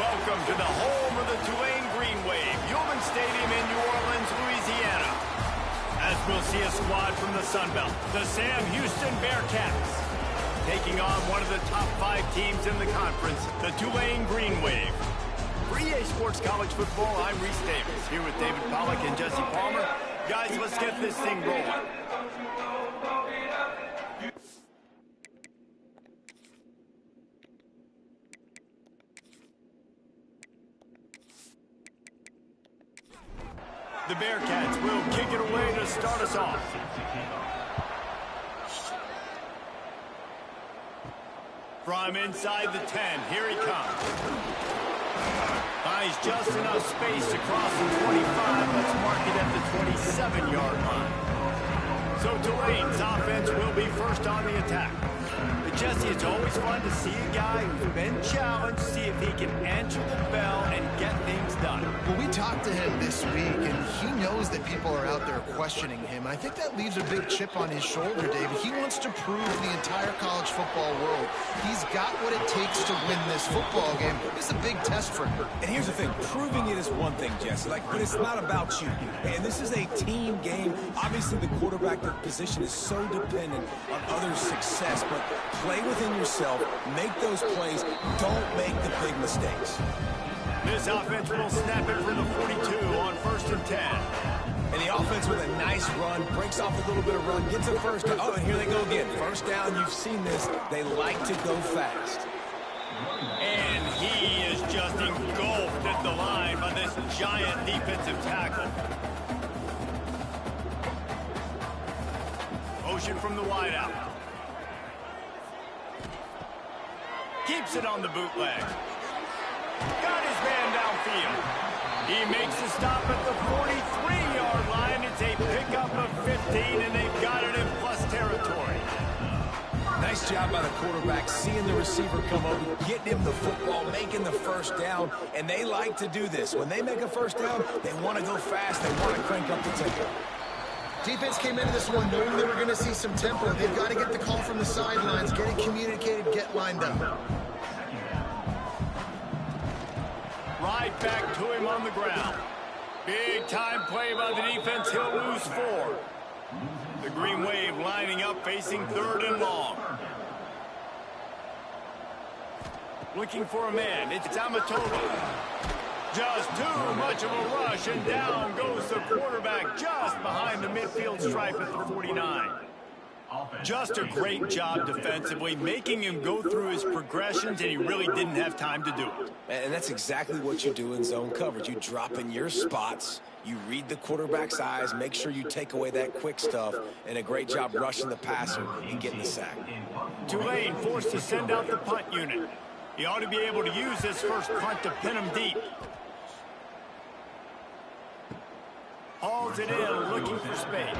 Welcome to the home of the Tulane Green Wave, Human Stadium in New Orleans, Louisiana. As we'll see a squad from the Sun Belt, the Sam Houston Bearcats, taking on one of the top 5 teams in the conference, the Tulane Green Wave. For EA Sports College Football, I'm Reese Davis, here with David Pollack and Jesse Palmer. Guys, let's get this thing rolling. The Bearcats will kick it away to start us off. From inside the 10, here he comes. Finds just enough space to cross the 25. Let's mark it at the 27-yard line. So Tulane's offense will be first on the attack. But Jesse, it's always fun to see a guy who's been challenged, see if he can answer the bell and get things done. Well, we talked to him this week, and he knows that people are out there questioning him. I think that leaves a big chip on his shoulder, David. He wants to prove to the entire college football world he's got what it takes to win this football game. It's a big test for him. And here's the thing, proving it is one thing, Jesse, but it's not about you. And this is a team game. Obviously, the quarterback position is so dependent on others' success, but play within yourself, make those plays, don't make the big mistakes. This offense will snap it for the 42 on 1st and 10. And the offense with a nice run, breaks off a little bit of run, gets a first down. Oh, and here they go again. First down, you've seen this. They like to go fast. And he is just engulfed at the line by this giant defensive tackle. Motion from the wideout. Keeps it on the bootleg. Got his man downfield. He makes the stop at the 43-yard line. It's a pickup of 15, and they've got it in plus territory. Nice job by the quarterback, seeing the receiver come over, getting him the football, making the first down, and they like to do this. When they make a first down, they want to go fast. They want to crank up the tempo. Defense came into this one knowing they were going to see some tempo. They've got to get the call from the sidelines, get it communicated, get lined up. Right back to him on the ground. Big time play by the defense. He'll lose 4. The Green Wave lining up, facing 3rd and long. Looking for a man. It's Amatola. Just too much of a rush, and down goes the quarterback just behind the midfield stripe at the 49. Just a great job defensively, making him go through his progressions, and he really didn't have time to do it. And that's exactly what you do in zone coverage. You drop in your spots, you read the quarterback's eyes, make sure you take away that quick stuff, and a great job rushing the passer and getting the sack. Tulane forced to send out the punt unit. He ought to be able to use this first punt to pin him deep. Hauls it in, looking for space.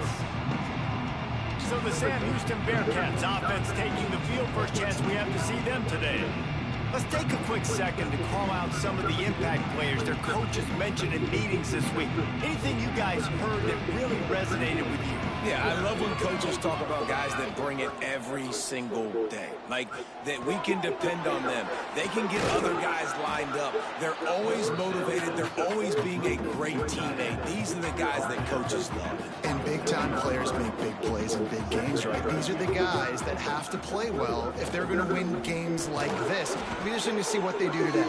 So the Sam Houston Bearcats offense taking the field. First chance we have to see them today. Let's take a quick second to call out some of the impact players their coaches mentioned in meetings this week. Anything you guys heard that really resonated with you? Yeah, I love when coaches talk about guys that bring it every single day. Like, that we can depend on them. They can get other guys lined up. They're always motivated. They're always being a great teammate. These are the guys that coaches love. And big-time players make big plays in big games, right? These are the guys that have to play well if they're going to win games like this. We just need to see what they do today.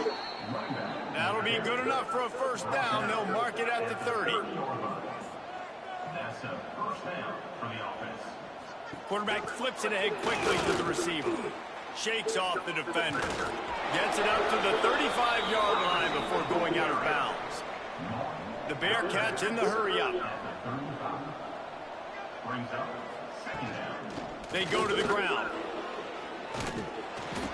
That'll be good enough for a first down. They'll mark it at the 30. That's a first down for the offense. Quarterback flips it ahead quickly to the receiver. Shakes off the defender. Gets it up to the 35-yard line before going out of bounds. The Bearcats in the hurry-up. Brings up second down. They go to the ground.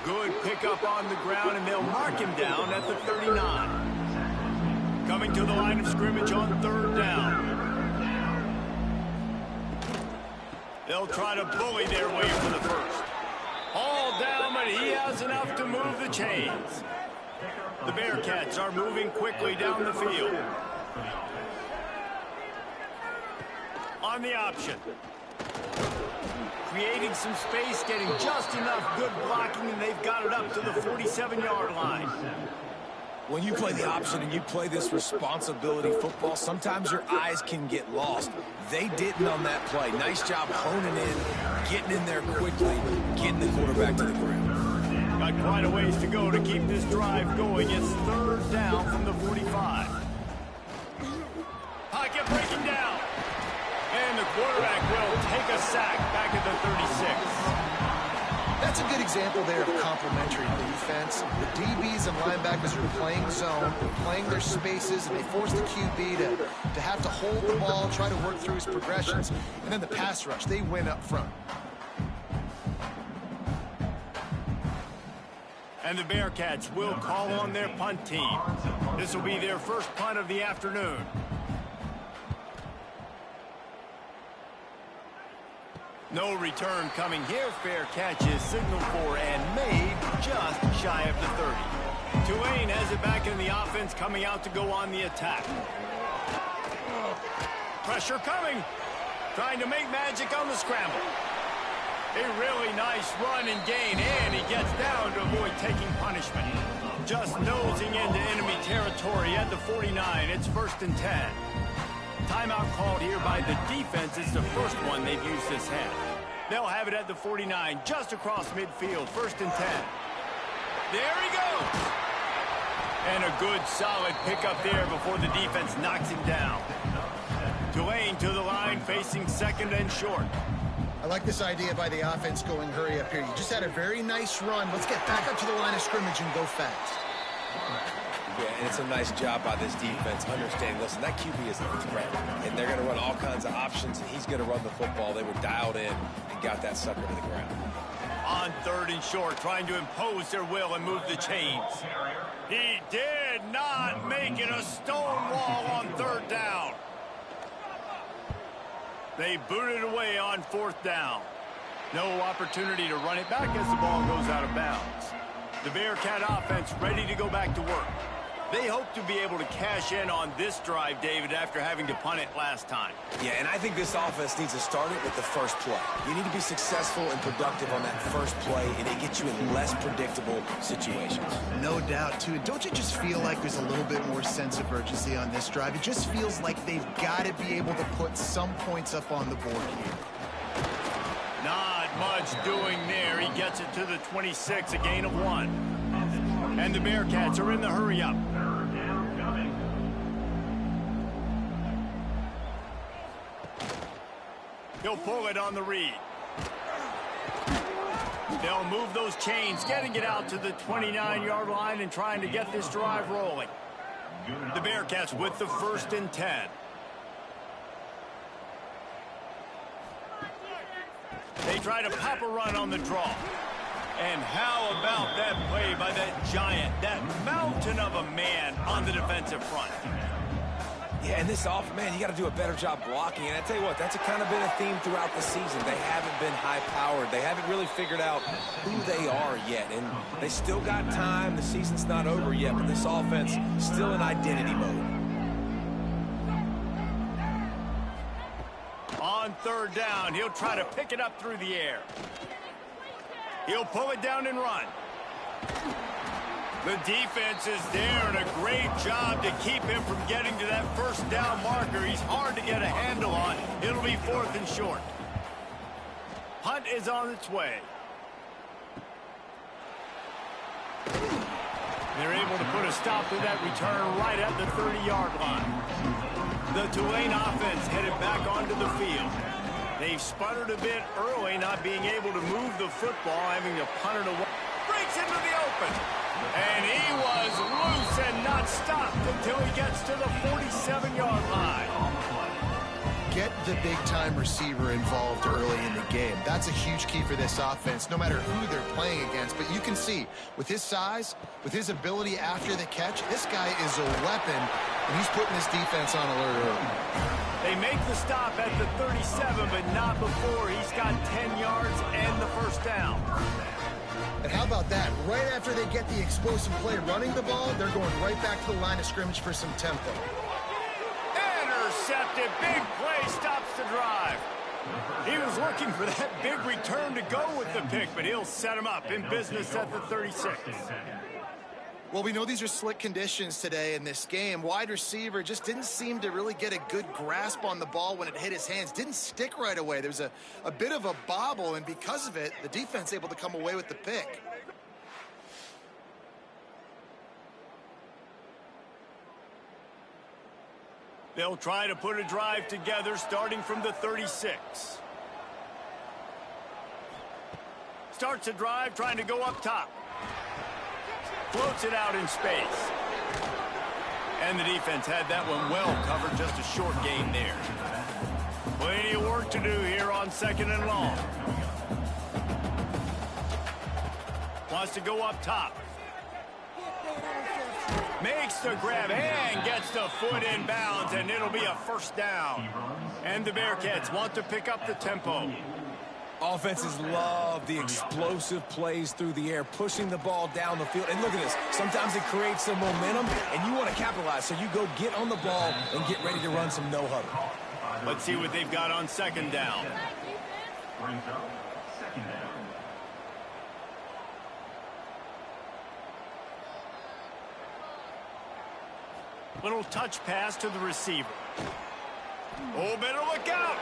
Good pickup on the ground, and they'll mark him down at the 39. Coming to the line of scrimmage on 3rd down. They'll try to bully their way for the first. All down, but he has enough to move the chains. The Bearcats are moving quickly down the field. On the option. Creating some space, getting just enough good blocking, and they've got it up to the 47-yard line. When you play the option and you play this responsibility football, sometimes your eyes can get lost. They didn't on that play. Nice job honing in, getting in there quickly, getting the quarterback to the ground. Got quite a ways to go to keep this drive going. It's third down from the 45. Pocket breaking down. And the quarterback will take a sack back at the 36. That's a good example there of complementary defense. The DBs and linebackers are playing zone, playing their spaces, and they force the QB to have to hold the ball, try to work through his progressions. And then the pass rush, they win up front. And the Bearcats will call on their punt team. This will be their first punt of the afternoon. No return coming here. Fair catch is signaled for and made just shy of the 30. Tulane has it back in the offense, coming out to go on the attack. Pressure coming. Trying to make magic on the scramble. A really nice run and gain, and he gets down to avoid taking punishment. Just nosing into enemy territory at the 49. It's 1st and 10. Timeout called here by the defense. It's the first one they've used this half. They'll have it at the 49, just across midfield. 1st and 10. There he goes. And a good, solid pickup there before the defense knocks him down. Tulane to the line, facing 2nd and short. I like this idea by the offense going hurry up here. You just had a very nice run. Let's get back up to the line of scrimmage and go fast. Yeah, and it's a nice job by this defense understanding, listen, that QB is a threat, and they're going to run all kinds of options, and he's going to run the football. They were dialed in and got that sucker to the ground. On 3rd and short, trying to impose their will and move the chains. He did not make it a stone wall on 3rd down. They booted away on 4th down. No opportunity to run it back as the ball goes out of bounds. The Bearcat offense ready to go back to work. They hope to be able to cash in on this drive, David, after having to punt it last time. Yeah, and I think this offense needs to start it with the first play. You need to be successful and productive on that first play, and it gets you in less predictable situations. No doubt, too. Don't you just feel like there's a little bit more sense of urgency on this drive? It just feels like they've got to be able to put some points up on the board here. Not much doing there. He gets it to the 26, a gain of 1. And the Bearcats are in the hurry-up. He'll pull it on the read. They'll move those chains, getting it out to the 29-yard line and trying to get this drive rolling. The Bearcats with the 1st and 10. They try to pop a run on the draw. And how about that play by that giant, that mountain of a man on the defensive front? Yeah, and this man, you got to do a better job blocking. And I tell you what, that's kind of been a theme throughout the season. They haven't been high-powered. They haven't really figured out who they are yet. And they still got time. The season's not over yet, but this offense still in identity mode. On 3rd down, he'll try to pick it up through the air. He'll pull it down and run. The defense is there, and a great job to keep him from getting to that 1st down marker. He's hard to get a handle on. It'll be 4th and short. Punt is on its way. They're able to put a stop to that return right at the 30-yard line. The Tulane offense headed back onto the field. They've sputtered a bit early, not being able to move the football, having to punt it away. Breaks into the open. And he was loose and not stopped until he gets to the 47-yard line. Get the big-time receiver involved early in the game. That's a huge key for this offense, no matter who they're playing against. But you can see, with his size, with his ability after the catch, this guy is a weapon, and he's putting this defense on alert early. They make the stop at the 37, but not before he's got 10 yards and the 1st down. And how about that? Right after they get the explosive play running the ball, they're going right back to the line of scrimmage for some tempo. Intercepted. Big play stops the drive. He was looking for that big return to go with the pick, but he'll set him up in business at the 36. Well, we know these are slick conditions today in this game. Wide receiver just didn't seem to really get a good grasp on the ball when it hit his hands. Didn't stick right away. There was a bit of a bobble, and because of it, the defense able to come away with the pick. They'll try to put a drive together starting from the 36. Starts a drive trying to go up top. Floats it out in space. And the defense had that one well covered, just a short gain there. Plenty of work to do here on 2nd and long. Wants to go up top. Makes the grab and gets the foot in bounds, and it'll be a first down. And the Bearcats want to pick up the tempo. Offenses love the explosive plays through the air, pushing the ball down the field. And look at this. Sometimes it creates some momentum, and you want to capitalize. So you go get on the ball and get ready to run some no-huddle. Let's see what they've got on 2nd down. Brings up 2nd down. Little touch pass to the receiver. Oh, better look out.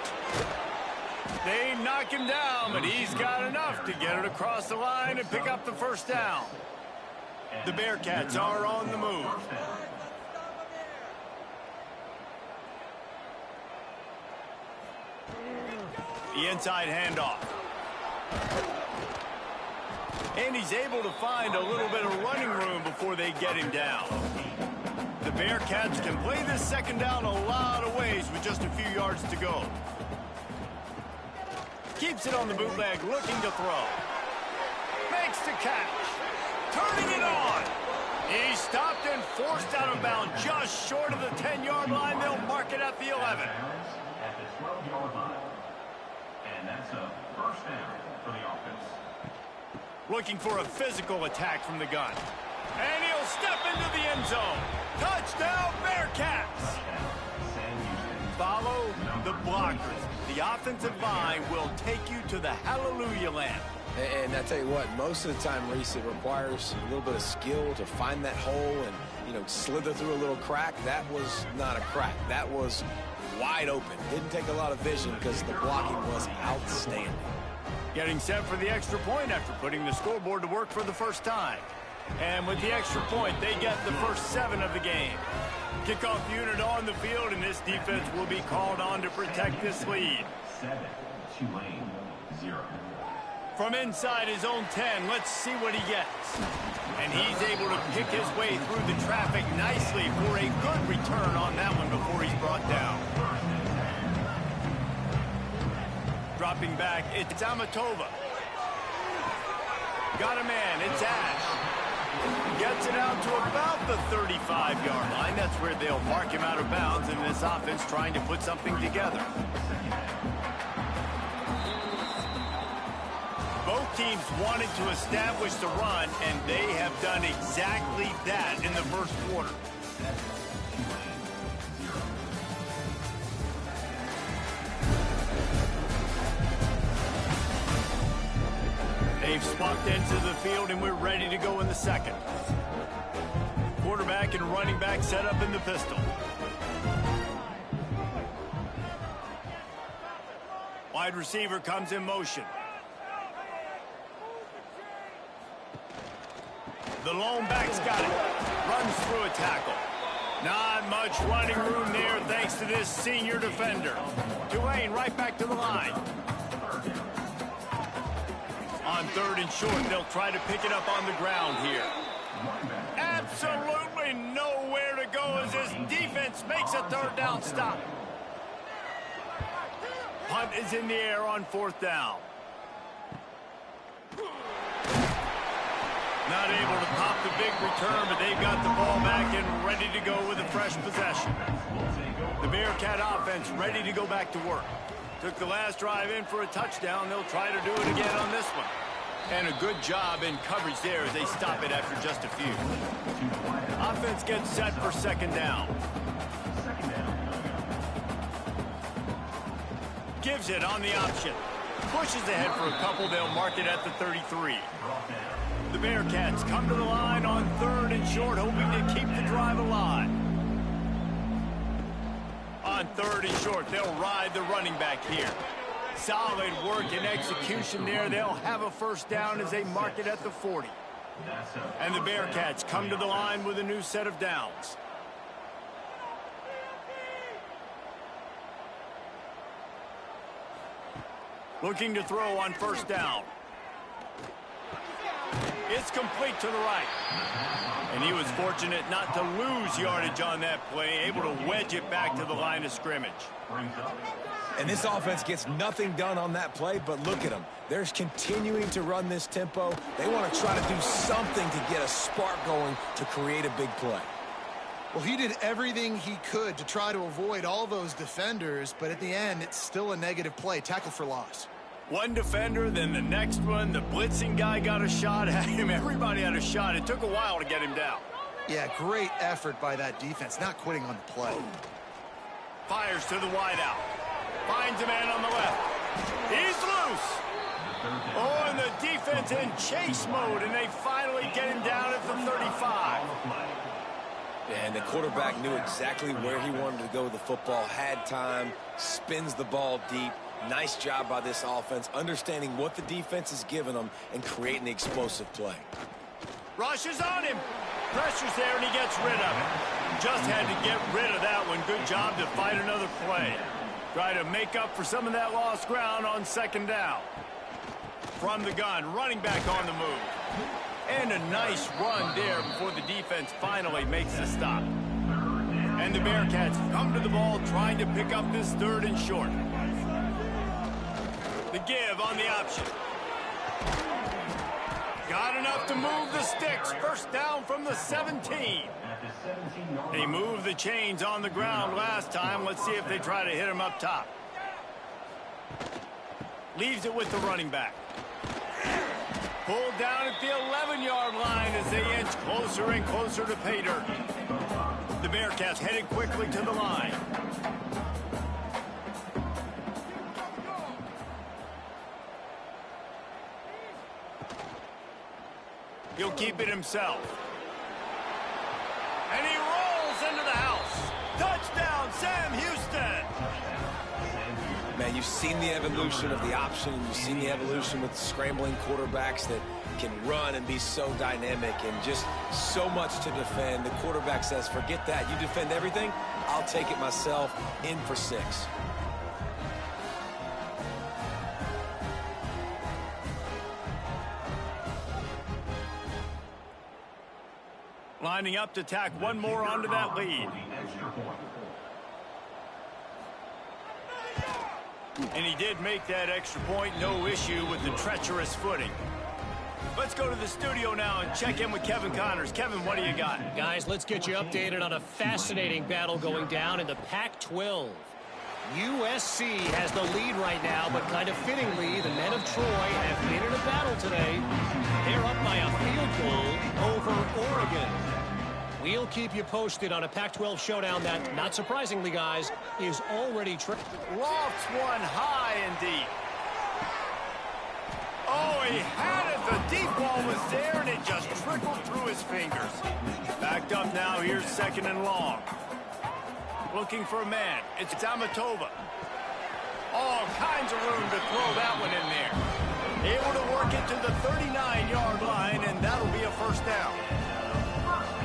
They knock him down, but he's got enough to get it across the line and pick up the first down. The Bearcats are on the move. The inside handoff. And he's able to find a little bit of running room before they get him down. The Bearcats can play this 2nd down a lot of ways with just a few yards to go. Keeps it on the bootleg, looking to throw. Makes the catch. Turning it on. He's stopped and forced out of bounds just short of the 10-yard line. They'll mark it at the 11. At the 12-yard line. And that's a first down for the offense. Looking for a physical attack from the gun. And he'll step into the end zone. Touchdown, Bearcats. Follow the blockers. The offensive line will take you to the hallelujah land. And I tell you what, most of the time, Reese, it requires a little bit of skill to find that hole and, slither through a little crack. That was not a crack. That was wide open. Didn't take a lot of vision because the blocking was outstanding. Getting set for the extra point after putting the scoreboard to work for the first time. And with the extra point, they get the first 7 of the game. Kickoff unit on the field, and this defense will be called on to protect this lead. 7, Tulane, 0. From inside his own 10, let's see what he gets. And he's able to pick his way through the traffic nicely for a good return on that one before he's brought down. Dropping back, it's Amatova. Got a man, it's Ash. Gets it out to about the 35-yard line. That's where they'll mark him out of bounds in this offense trying to put something together. Both teams wanted to establish the run, and they have done exactly that in the first quarter. They've swapped into the field, and we're ready to go in the second. Quarterback and running back set up in the pistol. Wide receiver comes in motion. The lone back's got it. Runs through a tackle. Not much running room there thanks to this senior defender. Tulane right back to the line. On 3rd and short, they'll try to pick it up on the ground here. Absolutely nowhere to go as this defense makes a 3rd down stop. Punt is in the air on 4th down. Not able to pop the big return, but they've got the ball back and ready to go with a fresh possession. The Bearcat offense ready to go back to work. Took the last drive in for a touchdown. They'll try to do it again on this one. And a good job in coverage there as they stop it after just a few. Offense gets set for 2nd down. Gives it on the option. Pushes ahead for a couple. They'll mark it at the 33. The Bearcats come to the line on 3rd and short, hoping to keep the drive alive. On 3rd and short, they'll ride the running back here. Solid work and execution there. They'll have a first down as they mark it at the 40. And the Bearcats come to the line with a new set of downs. Looking to throw on first down. It's complete to the right. And he was fortunate not to lose yardage on that play, able to wedge it back to the line of scrimmage. And this offense gets nothing done on that play, but look at them. They're continuing to run this tempo. They want to try to do something to get a spark going to create a big play. Well, he did everything he could to try to avoid all those defenders, but at the end, it's still a negative play. Tackle for loss. One defender, then the next one. The blitzing guy got a shot at him. Everybody had a shot. It took a while to get him down. Yeah, great effort by that defense, not quitting on the play. Fires to the wideout. Finds a man on the left. He's loose. Oh, and the defense in chase mode, and they finally get him down at the 35. And the quarterback knew exactly where he wanted to go with the football, had time, spins the ball deep. Nice job by this offense, understanding what the defense is giving them and creating the explosive play. Rushes on him. Pressure's there, and he gets rid of it. Just had to get rid of that one. Good job to fight another play. Try to make up for some of that lost ground on 2nd down. From the gun, running back on the move. And a nice run there before the defense finally makes a stop. And the Bearcats come to the ball trying to pick up this 3rd and short. The give on the option. Got enough to move the sticks. First down from the 17. They moved the chains on the ground last time. Let's see if they try to hit him up top. Leaves it with the running back. Pulled down at the 11-yard line as they inch closer and closer to pay dirt. The Bearcats headed quickly to the line. He'll keep it himself. And he rolls into the house. Touchdown, Sam Houston. Man, you've seen the evolution of the option. You've seen the evolution with scrambling quarterbacks that can run and be so dynamic and just so much to defend. The quarterback says, forget that. You defend everything, I'll take it myself. In for 6. Lining up to tack one more onto that lead. And he did make that extra point, no issue with the treacherous footing. Let's go to the studio now and check in with Kevin Connors. Kevin, what do you got? Guys, let's get you updated on a fascinating battle going down in the Pac-12. USC has the lead right now, but kind of fittingly, the men of Troy have been in a battle today. They're up by a field goal over Oregon. We'll keep you posted on a Pac-12 showdown that, not surprisingly, guys, is already lofts one high and deep. Oh, he had it. The deep ball was there, and it just trickled through his fingers. Backed up now. Here's 2nd and long. Looking for a man. It's Amatova. All kinds of room to throw that one in there. Able to work it to the 39-yard line, and that'll be a first down.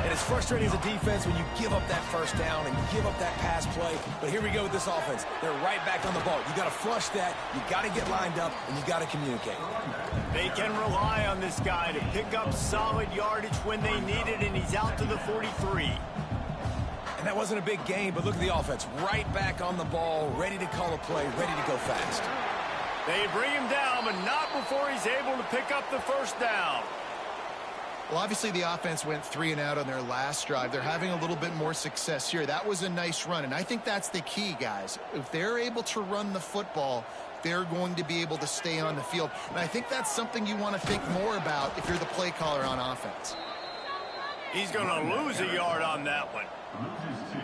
And it's frustrating as a defense when you give up that first down and give up that pass play. But here we go with this offense. They're right back on the ball. You got to flush that. You got to get lined up, and you got to communicate. They can rely on this guy to pick up solid yardage when they need it, and he's out to the 43. And that wasn't a big game, but look at the offense. Right back on the ball, ready to call a play, ready to go fast. They bring him down, but not before he's able to pick up the first down. Well, obviously the offense went 3 and out on their last drive. They're having a little bit more success here. That was a nice run, and I think that's the key, guys. If they're able to run the football, they're going to be able to stay on the field. And I think that's something you want to think more about if you're the play caller on offense. He's going to lose a yard on that one.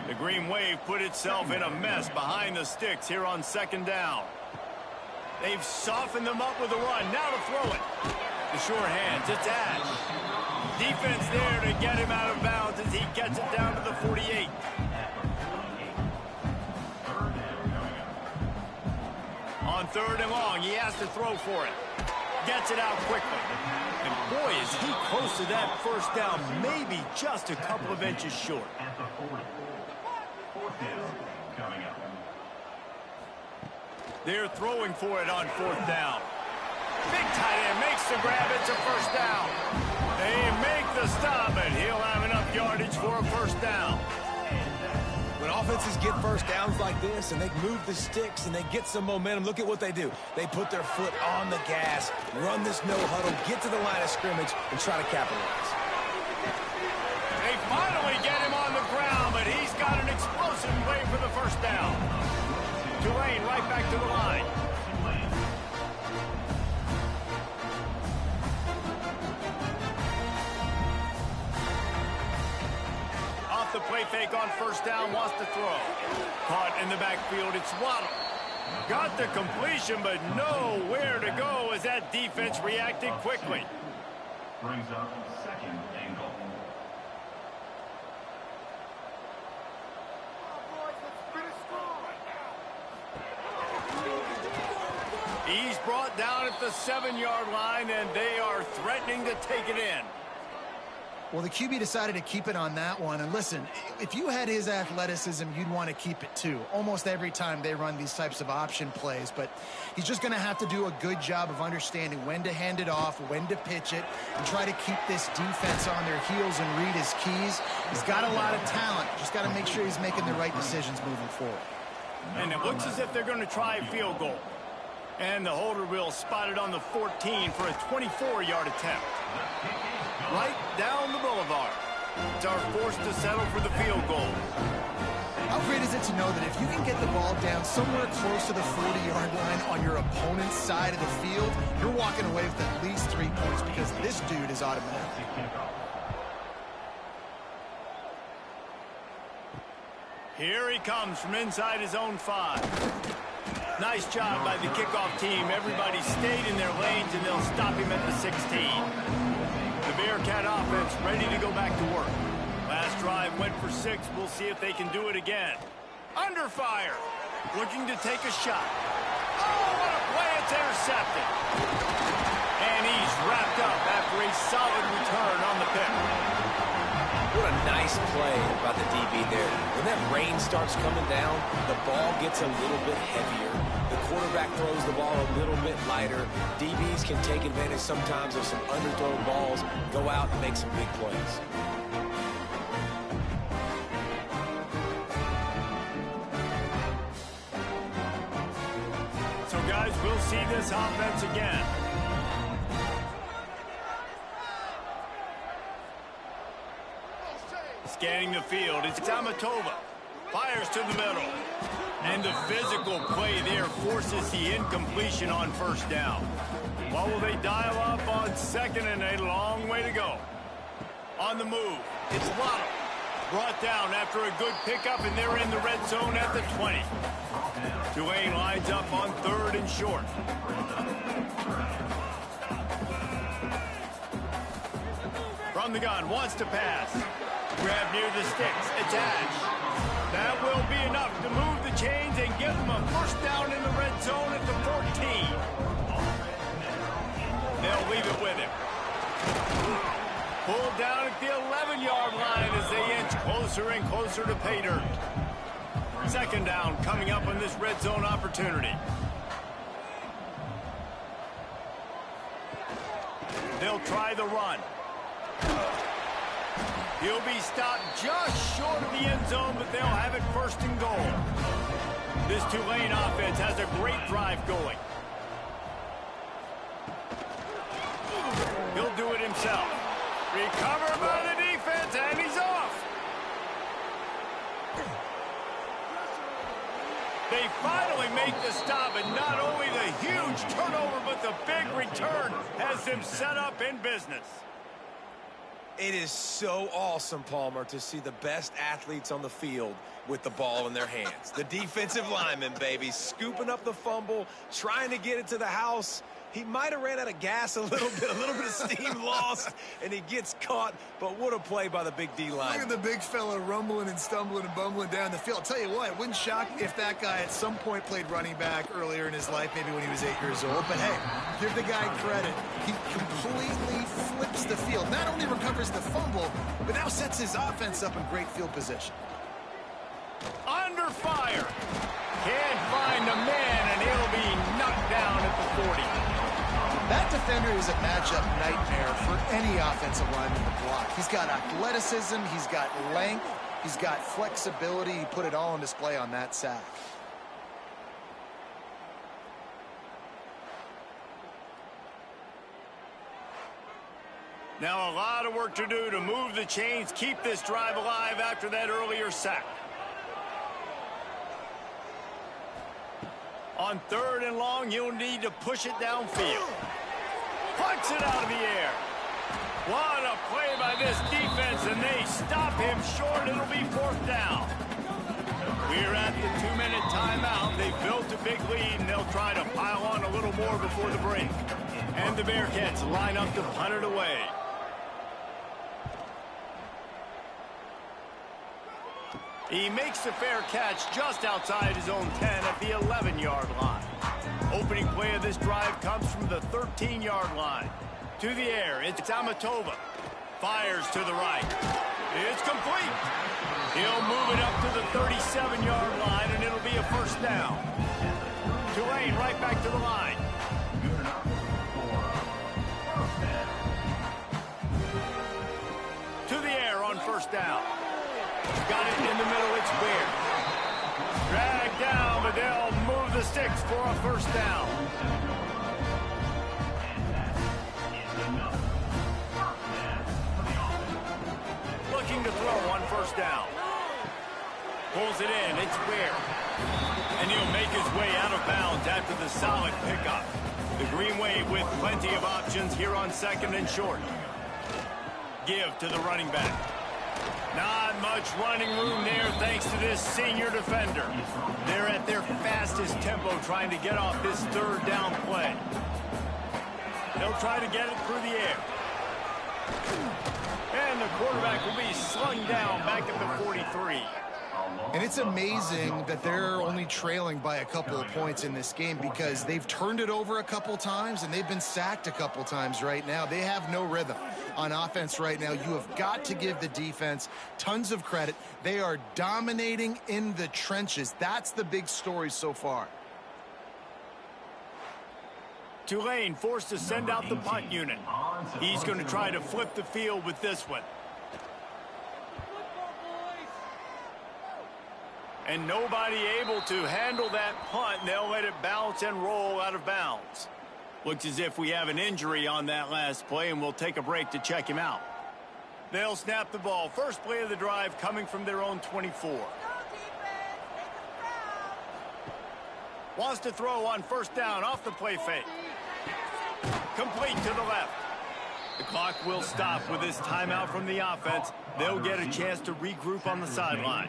The Green Wave put itself in a mess behind the sticks here on 2nd down. They've softened them up with a run. Now to throw it. The sure hands, it's Ash. Defense there to get him out of bounds as he gets it down to the 48. On 3rd and long, he has to throw for it. Gets it out quickly. And boy, is he close to that first down, maybe just a couple of inches short. At the 40. 4th down coming up. They're throwing for it on 4th down. Big tight end makes the grab. It's a first down. They make the stop, and he'll have enough yardage for a first down. When offenses get first downs like this and they move the sticks and they get some momentum, look at what they do. They put their foot on the gas, run this no huddle, get to the line of scrimmage, and try to capitalize. They finally get him on the ground, but he's got an explosive play for the first down. Tulane right back to the line. Off the play fake on first down, wants to throw. Caught in the backfield, it's Waddle. Got the completion, but nowhere to go as that defense reacted quickly. Brings up 2nd and goal. He's brought down at the 7-yard line, and they are threatening to take it in. Well, the QB decided to keep it on that one. And listen, if you had his athleticism, you'd want to keep it too. Almost every time they run these types of option plays. But he's just going to have to do a good job of understanding when to hand it off, when to pitch it, and try to keep this defense on their heels and read his keys. He's got a lot of talent. Just got to make sure he's making the right decisions moving forward. And it looks as if they're going to try a field goal. And the holder will spot it on the 14 for a 24-yard attempt. Right down the boulevard. It's our force to settle for the field goal. How great is it to know that if you can get the ball down somewhere close to the 40-yard line on your opponent's side of the field, you're walking away with at least 3 points because this dude is automatic. Here he comes from inside his own 5. Nice job by the kickoff team. Everybody stayed in their lanes, and they'll stop him at the 16. The Bearcat offense ready to go back to work. Last drive went for 6. We'll see if they can do it again. Under fire. Looking to take a shot. Oh, what a play. It's intercepted. And he's wrapped up after a solid return on the pick. What a nice play by the DB there. When that rain starts coming down, the ball gets a little bit heavier. The quarterback throws the ball a little bit lighter. DBs can take advantage sometimes of some underthrown balls, go out and make some big plays. So, guys, we'll see this offense again. Scanning the field, it's Tamatova. Fires to the middle. And the physical play there forces the incompletion on first down. What will they dial up on 2nd and a long way to go? On the move, it's Waddle. Brought down after a good pickup, and they're in the red zone at the 20. Tulane lines up on 3rd and short. From the gun, wants to pass. Grab near the sticks. It's Ash. That will be enough to move the chains and give them a first down in the red zone at the 14. They'll leave it with him. Pulled down at the 11-yard line as they inch closer and closer to pay dirt. 2nd down coming up on this red zone opportunity. They'll try the run. He'll be stopped just short of the end zone, but they'll have it 1st and goal. This Tulane offense has a great drive going. He'll do it himself. Recovered by the defense, and he's off. They finally make the stop, and not only the huge turnover, but the big return has them set up in business. It is so awesome, Palmer, to see the best athletes on the field with the ball in their hands. The defensive linemen, baby, scooping up the fumble, trying to get it to the house. He might have ran out of gas a little bit of steam lost, and he gets caught. But what a play by the big D-line. Look at the big fella rumbling and stumbling and bumbling down the field. I'll tell you what, it wouldn't shock me if that guy at some point played running back earlier in his life, maybe when he was 8 years old. But hey, give the guy credit. He completely flips the field. Not only recovers the fumble, but now sets his offense up in great field position. Under fire. Can't find a man, and he'll be knocked down at the 40. That defender is a matchup nightmare for any offensive lineman to block. He's got athleticism, he's got length, he's got flexibility. He put it all on display on that sack. Now a lot of work to do to move the chains, keep this drive alive after that earlier sack. On 3rd and long, you'll need to push it downfield. Punts it out of the air. What a play by this defense, and they stop him short. It'll be 4th down. We're at the 2-minute timeout. They've built a big lead, and they'll try to pile on a little more before the break. And the Bearcats line up to punt it away. He makes the fair catch just outside his own 10 at the 11-yard line. Opening play of this drive comes from the 13-yard line. To the air, it's Amatova. Fires to the right. It's complete. He'll move it up to the 37-yard line, and it'll be a 1st down. Tulane right back to the line. To the air on 1st down. Got it in the middle, it's Ware. Dragged down, but they'll move the sticks for a 1st down. Looking to throw on 1st down. Pulls it in, it's Ware. And he'll make his way out of bounds after the solid pickup. The Green Wave with plenty of options here on 2nd and short. Give to the running back. Not much running room there thanks to this senior defender. They're at their fastest tempo trying to get off this 3rd down play. They'll try to get it through the air. And the quarterback will be slung down back at the 43. And it's amazing that they're only trailing by a couple of points in this game because they've turned it over a couple times and they've been sacked a couple times right now. They have no rhythm on offense right now. You have got to give the defense tons of credit. They are dominating in the trenches. That's the big story so far. Tulane forced to send out the punt unit. He's going to try to flip the field with this one. And nobody able to handle that punt. They'll let it bounce and roll out of bounds. Looks as if we have an injury on that last play, and we'll take a break to check him out. They'll snap the ball. First play of the drive coming from their own 24. Wants to throw on 1st down off the play fake. Complete to the left. The clock will stop with this timeout from the offense. They'll get a chance to regroup on the sideline.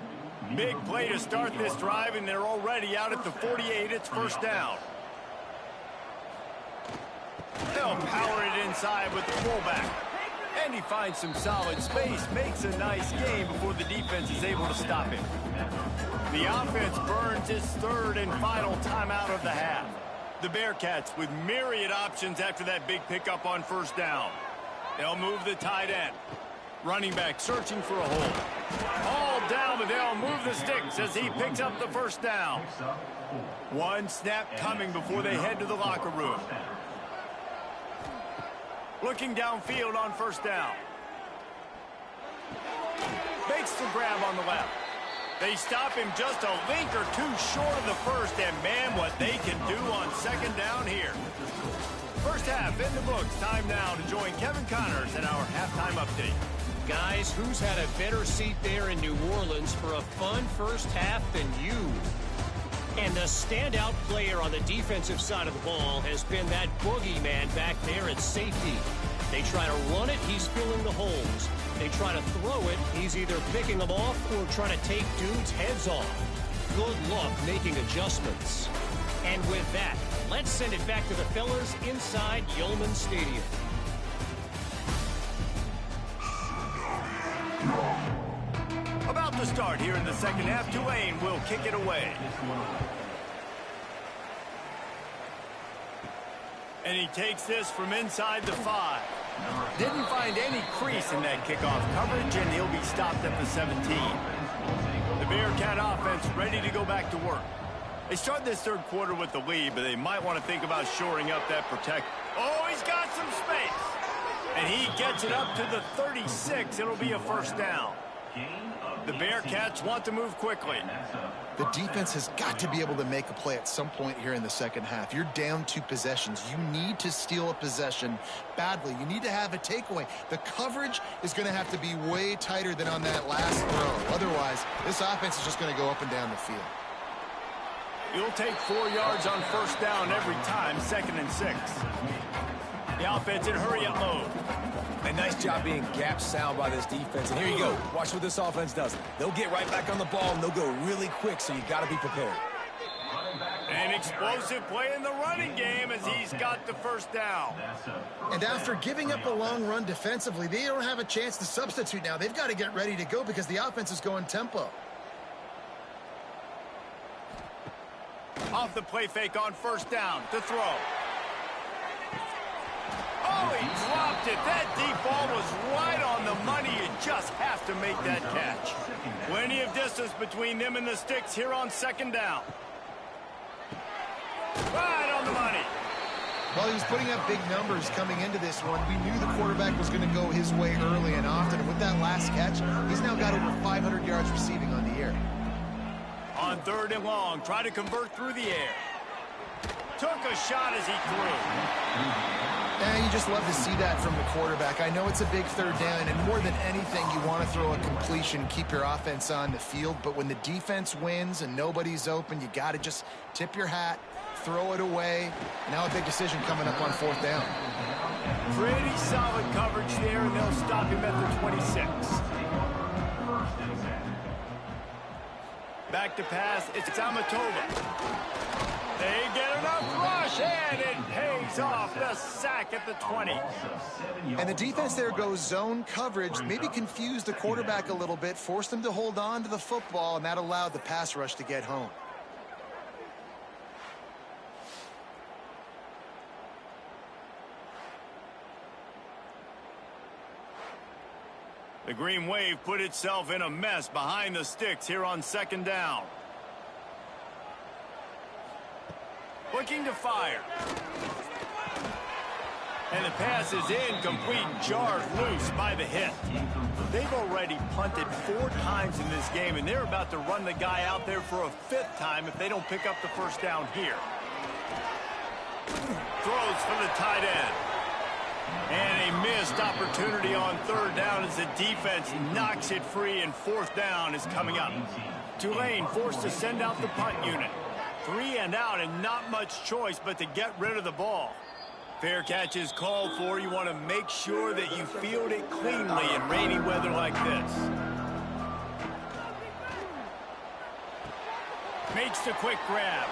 Big play to start this drive, and they're already out at the 48. It's 1st down. They'll power it inside with the fullback. And he finds some solid space, makes a nice game before the defense is able to stop him. The offense burns its 3rd and final timeout of the half. The Bearcats with myriad options after that big pickup on 1st down. They'll move the tight end. Running back searching for a hole. All down, but they'll move the sticks as he picks up the 1st down. One snap coming before they head to the locker room. Looking downfield on 1st down. Makes the grab on the left. They stop him just a link or two short of the 1st, and man, what they can do on 2nd down here. First half in the books. Time now to join Kevin Connors in our halftime update. Guys, who's had a better seat there in New Orleans for a fun first half than you? And the standout player on the defensive side of the ball has been that boogeyman back there at safety. They try to run it, he's filling the holes. They try to throw it, he's either picking them off or trying to take dudes' heads off. Good luck making adjustments. And with that, Let's send it back to the fellas inside Yeoman Stadium. About to start here in the second half. Tulane will kick it away. And he takes this from inside the 5. Didn't find any crease in that kickoff coverage, and he'll be stopped at the 17. The Bearcat offense ready to go back to work. They start this third quarter with the lead, but they might want to think about shoring up that protect. Oh, he's got some space. And he gets it up to the 36. It'll be a first down. The Bearcats want to move quickly. The defense has got to be able to make a play at some point here in the second half. You're down 2 possessions. You need to steal a possession badly. You need to have a takeaway. The coverage is going to have to be way tighter than on that last throw. Otherwise, this offense is just going to go up and down the field. You'll take 4 yards on first down every time, 2nd and 6. The offense in hurry up mode. A nice job being gap sound by this defense. And here you go. Watch what this offense does. They'll get right back on the ball, and they'll go really quick, so you got to be prepared. An explosive play in the running game as he's got the first down. And after giving up a long run defensively, they don't have a chance to substitute now. They've got to get ready to go because the offense is going tempo. Off the play fake on first down to throw. Oh, he dropped it. That deep ball was right on the money. You just have to make that catch. Plenty of distance between them and the sticks here on second down. Right on the money. Well, he was putting up big numbers coming into this one. We knew the quarterback was going to go his way early and often. And with that last catch, he's now got over 500 yards receiving on the year. On 3rd and long, try to convert through the air. Took a shot as he threw. And you just love to see that from the quarterback. I know it's a big 3rd down, and more than anything, you want to throw a completion, keep your offense on the field. But when the defense wins and nobody's open, you got to just tip your hat, throw it away. Now a big decision coming up on 4th down. Pretty solid coverage there, and they'll stop him at the 26. Back to pass, it's Amatova. They get enough rush, and it pays off. The sack at the 20. And the defense there goes zone coverage, maybe confused the quarterback a little bit, forced him to hold on to the football, and that allowed the pass rush to get home. The Green Wave put itself in a mess behind the sticks here on second down. Looking to fire. And the pass is incomplete, jarred loose by the hit. They've already punted 4 times in this game, and they're about to run the guy out there for a 5th time if they don't pick up the first down here. Throws for the tight end. And a missed opportunity on 3rd down as the defense knocks it free, and 4th down is coming up. Tulane forced to send out the punt unit. 3 and out, and not much choice but to get rid of the ball. Fair catch is called for. You want to make sure that you field it cleanly in rainy weather like this. Makes the quick grab.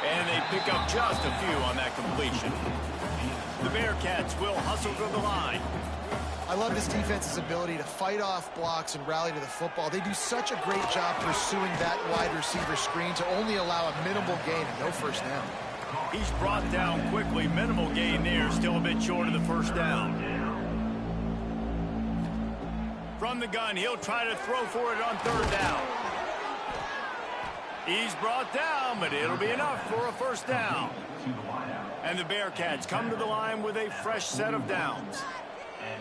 And they pick up just a few on that completion. The Bearcats will hustle to the line. I love this defense's ability to fight off blocks and rally to the football. They do such a great job pursuing that wide receiver screen to only allow a minimal gain and no first down. He's brought down quickly. Minimal gain there, still a bit short of the first down. From the gun, he'll try to throw for it on 3rd down. He's brought down, but it'll be enough for a first down. And the Bearcats come to the line with a fresh set of downs.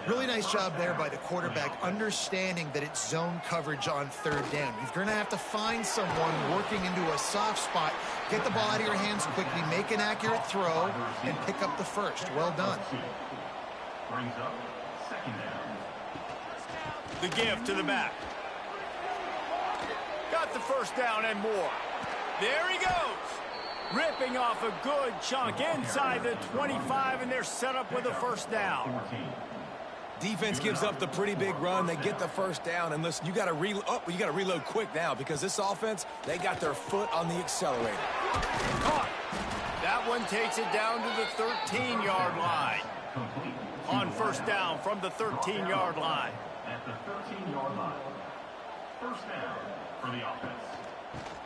Really nice job there by the quarterback, understanding that it's zone coverage on 3rd down. You're going to have to find someone working into a soft spot, get the ball out of your hands quickly, make an accurate throw, and pick up the first. Well done. Brings up 2nd down. The give to the back. Got the first down and more. There he goes. Ripping off a good chunk inside the 25, and they're set up with a first down. Defense gives up the pretty big run. They get the first down, and listen, you got to reload quick now because this offense, they got their foot on the accelerator. Caught. That one takes it down to the 13-yard line. On first down from the 13-yard line. At the 13-yard line. First down for the offense.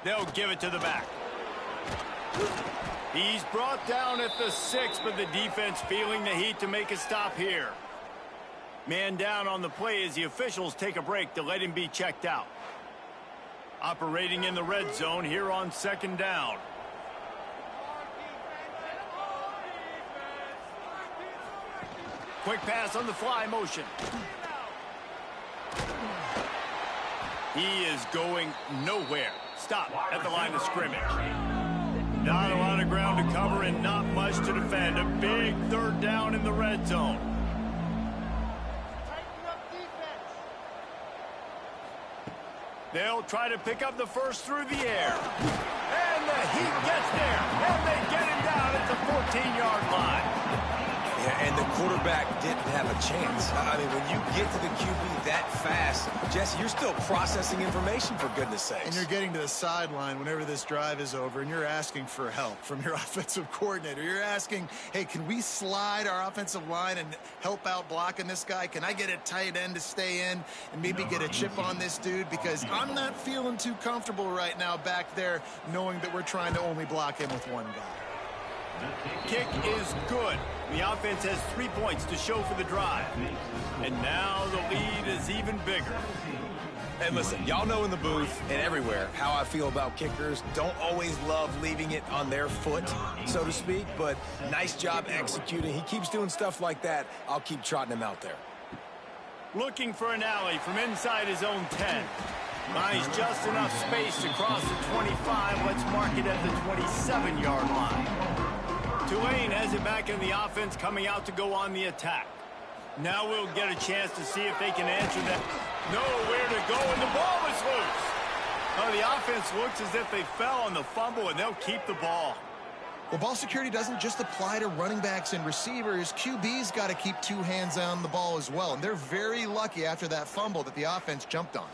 They'll give it to the back. He's brought down at the 6, but the defense feeling the heat to make a stop here. Man down on the play as the officials take a break to let him be checked out. Operating in the red zone here on second down. Quick pass on the fly motion. He is going nowhere. Stop at the line of scrimmage. Not a lot of ground to cover and not much to defend. A big third down in the red zone. They'll try to pick up the first through the air. And the heat gets there. And they get him down at the 14-yard line. Yeah, and the quarterback didn't have a chance. I mean, when you get to the QB that fast, Jesse, you're still processing information, for goodness sakes. And you're getting to the sideline whenever this drive is over, and you're asking for help from your offensive coordinator. You're asking, hey, can we slide our offensive line and help out blocking this guy? Can I get a tight end to stay in and maybe get a chip on this dude? Because I'm not feeling too comfortable right now back there knowing that we're trying to only block him with one guy. Kick is good. The offense has 3 points to show for the drive. And now the lead is even bigger. And listen, y'all know in the booth and everywhere how I feel about kickers. Don't always love leaving it on their foot, so to speak, but nice job executing. He keeps doing stuff like that. I'll keep trotting him out there. Looking for an alley from inside his own 10. Finds just enough space to cross the 25. Let's mark it at the 27-yard line. Tulane has it back in the offense, coming out to go on the attack. Now we'll get a chance to see if they can answer that. Nowhere to go, and the ball is loose. Oh, the offense looks as if they fell on the fumble, and they'll keep the ball. Well, ball security doesn't just apply to running backs and receivers. QB's got to keep two hands on the ball as well, and they're very lucky after that fumble that the offense jumped on.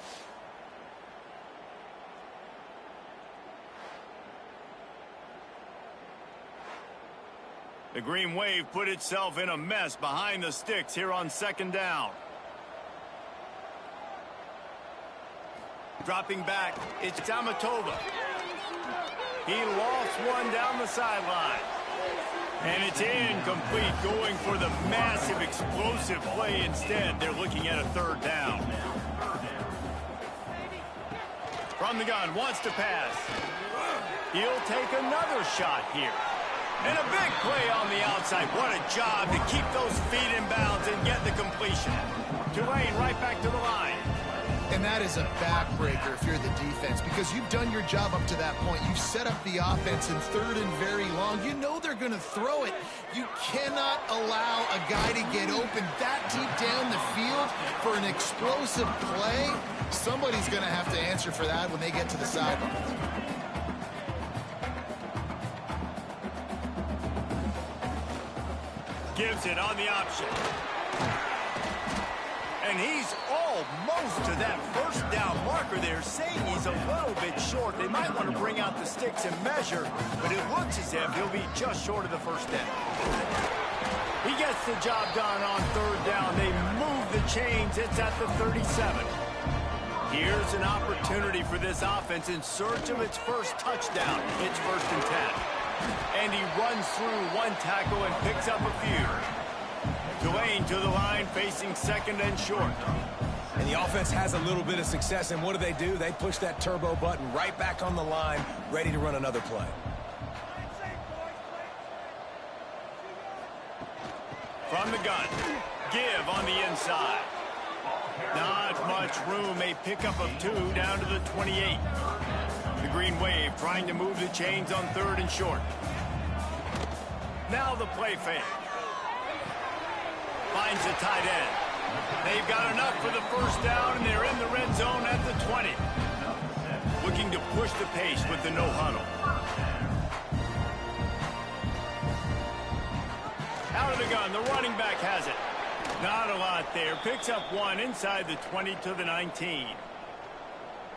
The Green Wave put itself in a mess behind the sticks here on second down. Dropping back, it's Tamatova. He lost one down the sideline. And it's incomplete, going for the massive explosive play instead. They're looking at a third down. From the gun, wants to pass. He'll take another shot here. And a big play on the outside. What a job to keep those feet in bounds and get the completion. Tulane right back to the line. And that is a backbreaker if you're the defense, because you've done your job up to that point. You've set up the offense in third and very long. You know they're going to throw it. You cannot allow a guy to get open that deep down the field for an explosive play. Somebody's going to have to answer for that when they get to the sidelines. Gives it on the option. And he's almost to that first down marker there, saying he's a little bit short. They might want to bring out the sticks and measure, but it looks as if he'll be just short of the first down. He gets the job done on third down. They move the chains. It's at the 37. Here's an opportunity for this offense in search of its first touchdown. It's 1st and 10. And he runs through one tackle and picks up a few. Tulane to the line, facing second and short. And the offense has a little bit of success, and what do? They push that turbo button right back on the line, ready to run another play. From the gun, give on the inside. Not much room, a pickup of 2 down to the 28. The Green Wave trying to move the chains on third and short. Now the play fake. Finds the tight end. They've got enough for the first down, and they're in the red zone at the 20. Looking to push the pace with the no huddle. Out of the gun, the running back has it. Not a lot there. Picks up 1 inside the 20 to the 19.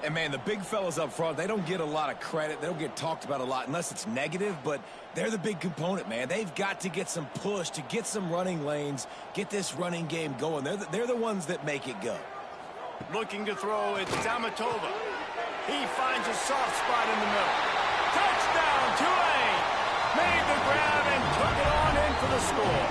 And, man, the big fellas up front, they don't get a lot of credit. They don't get talked about a lot unless it's negative, but they're the big component, man. They've got to get some push, to get some running lanes, get this running game going. They're the ones that make it go. Looking to throw, it's Zamatova. He finds a soft spot in the middle. Touchdown, Tulane! Made the grab and took it on in for the score.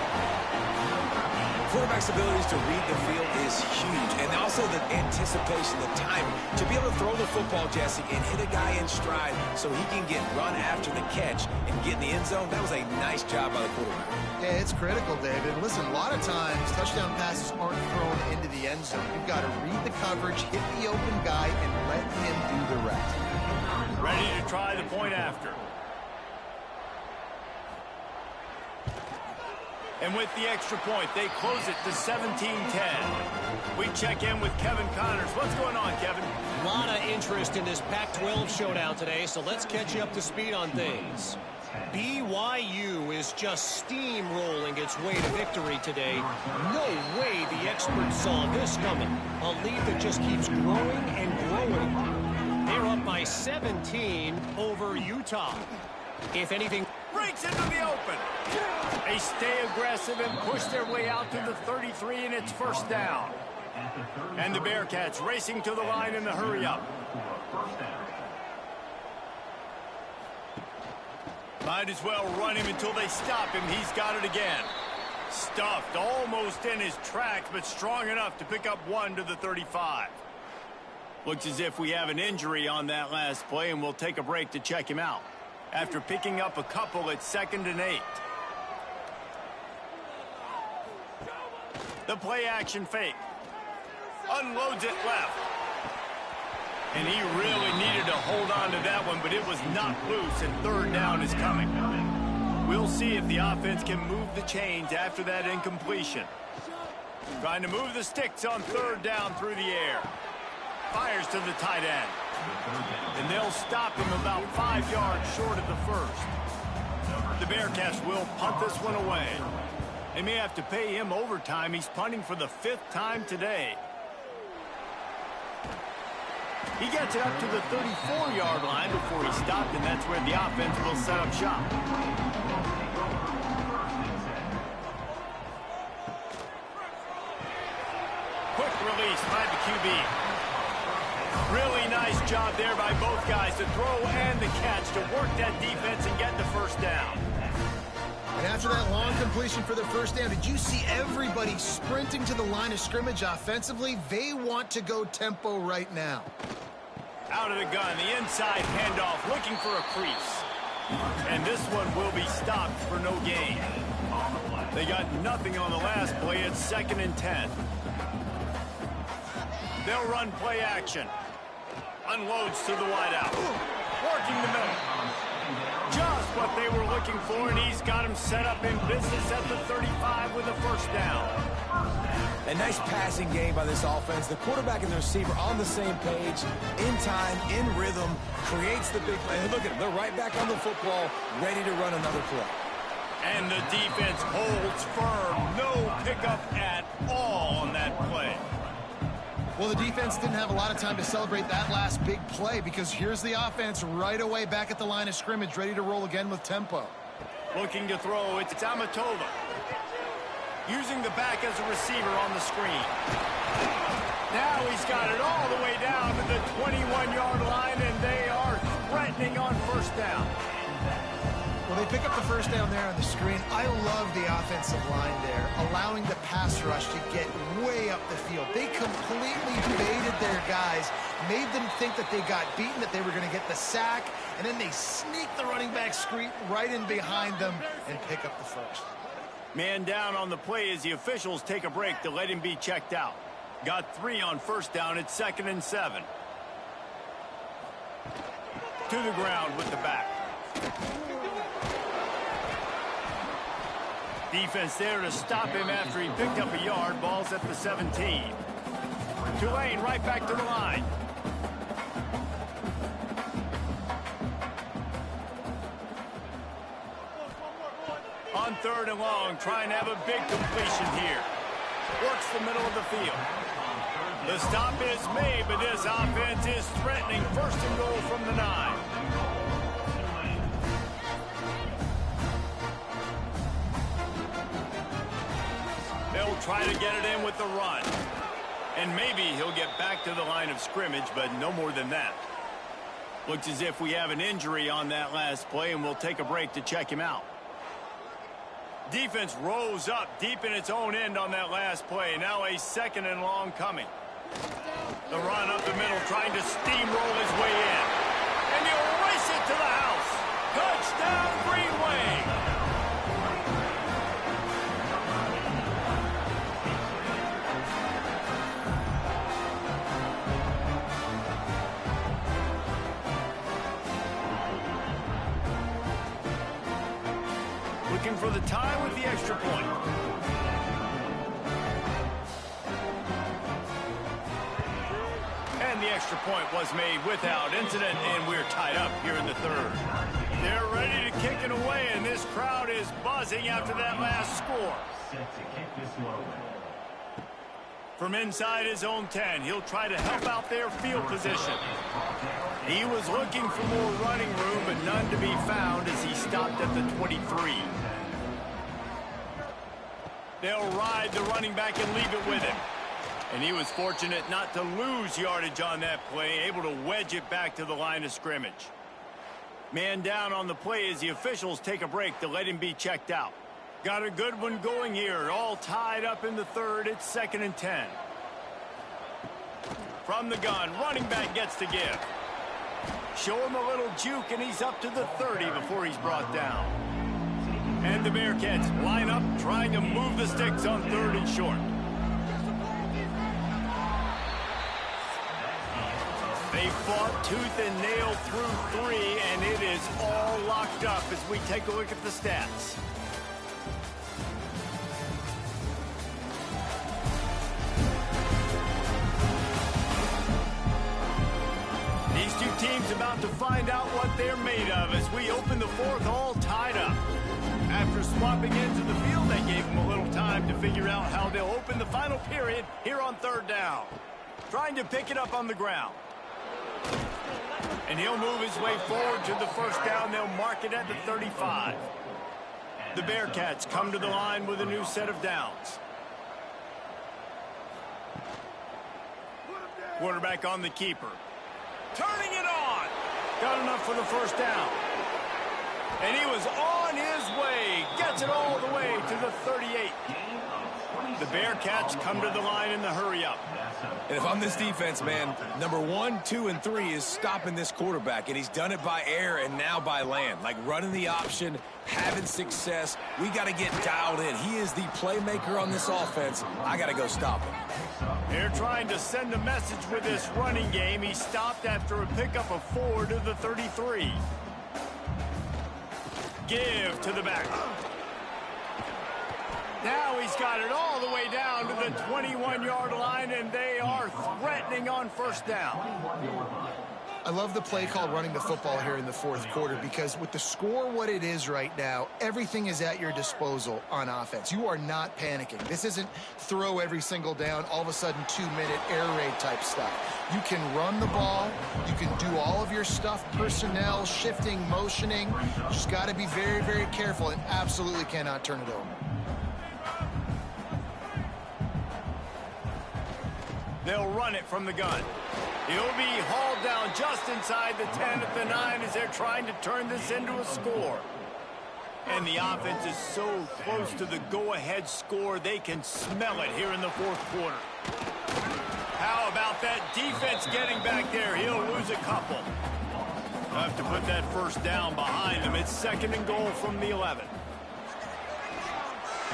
Quarterback's abilities to read the field is huge, and also the anticipation, the timing, to be able to throw the football, Jesse, and hit a guy in stride so he can get run after the catch and get in the end zone. That was a nice job by the quarterback. Yeah, it's critical, David. Listen, a lot of times touchdown passes aren't thrown into the end zone. You've got to read the coverage, hit the open guy, and let him do the rest. Ready to try the point after. And with the extra point, they close it to 17-10. We check in with Kevin Connors. What's going on, Kevin? A lot of interest in this Pac-12 showdown today, so let's catch you up to speed on things. BYU is just steamrolling its way to victory today. No way the experts saw this coming. A lead that just keeps growing and growing. They're up by 17 over Utah. If anything, breaks into the open. They stay aggressive and push their way out to the 33, and it's first down. And the Bearcats racing to the line in a hurry-up. Might as well run him until they stop him. He's got it again. Stuffed almost in his tracks, but strong enough to pick up one to the 35. Looks as if we have an injury on that last play, and we'll take a break to check him out. After picking up a couple at 2nd and 8. The play action fake. Unloads it left. And he really needed to hold on to that one, but it was knocked loose, and third down is coming. We'll see if the offense can move the chains after that incompletion. Trying to move the sticks on third down through the air. Fires to the tight end. And they'll stop him about 5 yards short of the first. The Bearcats will punt this one away. They may have to pay him overtime. He's punting for the 5th time today. He gets it up to the 34-yard line before he stopped, and that's where the offense will set up shop. Quick release by the QB. Really nice job there by both guys, to throw and the catch, to work that defense and get the first down. And after that long completion for the first down, did you see everybody sprinting to the line of scrimmage offensively? They want to go tempo right now. Out of the gun, the inside handoff, looking for a crease. And this one will be stopped for no gain. They got nothing on the last play. It's 2nd and 10. They'll run play action. Unloads to the wideout. Working the middle. Just what they were looking for, and he's got him set up in business at the 35 with a first down. A nice passing game by this offense. The quarterback and the receiver on the same page, in time, in rhythm, creates the big play. Look at them. They're right back on the football, ready to run another play. And the defense holds firm. No pickup at all on that play. Well, the defense didn't have a lot of time to celebrate that last big play, because here's the offense right away back at the line of scrimmage, ready to roll again with tempo. Looking to throw, it's Zamatova. Using the back as a receiver on the screen. Now he's got it all the way down to the 21-yard line, and they are threatening on first down. Well, they pick up the first down there on the screen. I love the offensive line there, allowing the pass rush to get way up the field. They completely baited their guys, made them think that they got beaten, that they were going to get the sack, and then they sneak the running back screen right in behind them and pick up the first. Man down on the play as the officials take a break to let him be checked out. Got 3 on first down at 2nd and 7. To the ground with the back. Defense there to stop him after he picked up a yard. Ball's at the 17. Tulane right back to the line. On 3rd and long, trying to have a big completion here. Works the middle of the field. The stop is made, but this offense is threatening. First and goal from the 9. They'll try to get it in with the run. And maybe he'll get back to the line of scrimmage, but no more than that. Looks as if we have an injury on that last play, and we'll take a break to check him out. Defense rose up deep in its own end on that last play. Now a 2nd and long coming. The run up the middle, trying to steamroll his way in. And he'll race it to the house. Touchdown, Green Wave. Looking for the tie with the extra point. And the extra point was made without incident, and we're tied up here in the 3rd. They're ready to kick it away, and this crowd is buzzing after that last score. From inside his own 10, he'll try to help out their field position. He was looking for more running room, but none to be found as he stopped at the 23. They'll ride the running back and leave it with him. And he was fortunate not to lose yardage on that play, able to wedge it back to the line of scrimmage. Man down on the play as the officials take a break to let him be checked out. Got a good one going here, all tied up in the 3rd. It's 2nd and 10. From the gun, running back gets to give. Show him a little juke, and he's up to the 30 before he's brought down. And the Bearcats line up, trying to move the sticks on 3rd and short. They fought tooth and nail through 3, and it is all locked up as we take a look at the stats. These two teams about to find out what they're made of as we open the 4th all tied up. After swapping into the field, they gave them a little time to figure out how they'll open the final period here on 3rd down. Trying to pick it up on the ground. And he'll move his way forward to the 1st down. They'll mark it at the 35. The Bearcats come to the line with a new set of downs. Quarterback on the keeper. Turning it on. Got enough for the 1st down. And he was on his way. Gets it all the way to the 38. The Bearcats come to the line in the hurry-up. And if I'm this defense, man, number 1, 2, and 3 is stopping this quarterback, and he's done it by air and now by land. Like running the option, having success. We got to get dialed in. He is the playmaker on this offense. I got to go stop him. They're trying to send a message with this running game. He stopped after a pickup of 4 to the 33. Give to the back. Now he's got it all the way down to the 21-yard line, and they are threatening on 1st down. I love the play call running the football here in the 4th quarter, because with the score what it is right now, everything is at your disposal on offense. You are not panicking. This isn't throw every single down, all of a sudden 2-minute air raid type stuff. You can run the ball. You can do all of your stuff, personnel, shifting, motioning. You just got to be very, very careful and absolutely cannot turn it over. They'll run it from the gun. He'll be hauled down just inside the 10 at the 9 as they're trying to turn this into a score. And the offense is so close to the go-ahead score, they can smell it here in the 4th quarter. How about that defense getting back there? He'll lose a couple. Have to put that 1st down behind them. It's 2nd and goal from the 11.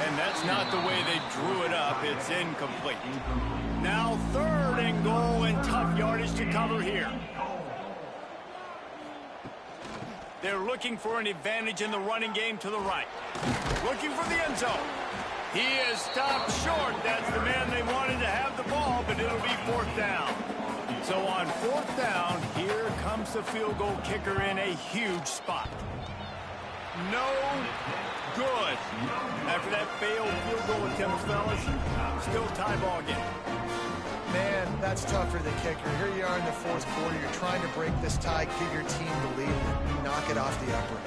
And that's not the way they drew it up. It's incomplete. Now 3rd and goal, and tough yardage to cover here. They're looking for an advantage in the running game to the right. Looking for the end zone. He is stopped short. That's the man they wanted to have the ball, but it'll be 4th down. So on 4th down, here comes the field goal kicker in a huge spot. No good. After that failed field goal attempt, fellas, still tie ball game. Man, That's tough for the kicker. Here you are in the fourth quarter. You're trying to break this tie, give your team the lead, and knock it off the upper.